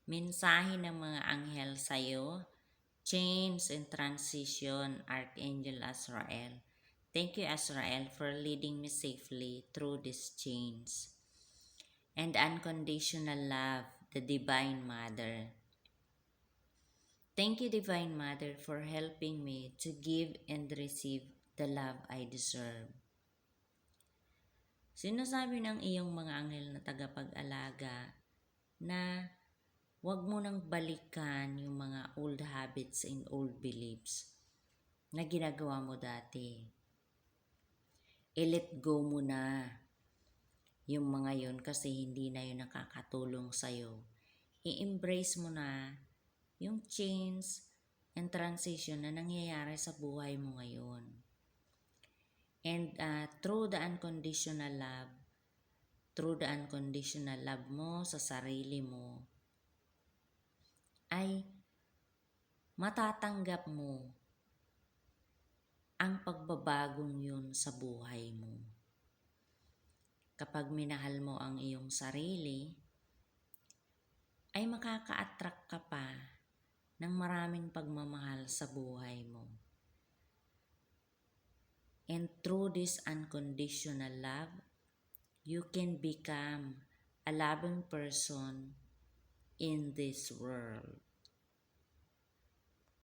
Mensahe ng mga anghel sa'yo, Change and Transition, Archangel Azrael. Thank you, Azrael, for leading me safely through this change. And unconditional love, the Divine Mother. Thank you, Divine Mother, for helping me to give and receive the love I deserve. Sinasabi ng iyong mga anghel na tagapag-alaga na huwag mo nang balikan yung mga old habits and old beliefs na ginagawa mo dati. I-let go mo na yung mga yun kasi hindi na yun nakakatulong sa'yo. I-embrace mo na yung change and transition na nangyayari sa buhay mo ngayon. And through the unconditional love mo sa sarili mo, ay matatanggap mo ang pagbabagong yun sa buhay mo. Kapag minahal mo ang iyong sarili, ay makaka-attract ka pa ng maraming pagmamahal sa buhay mo. And through this unconditional love, you can become a loving person in this world.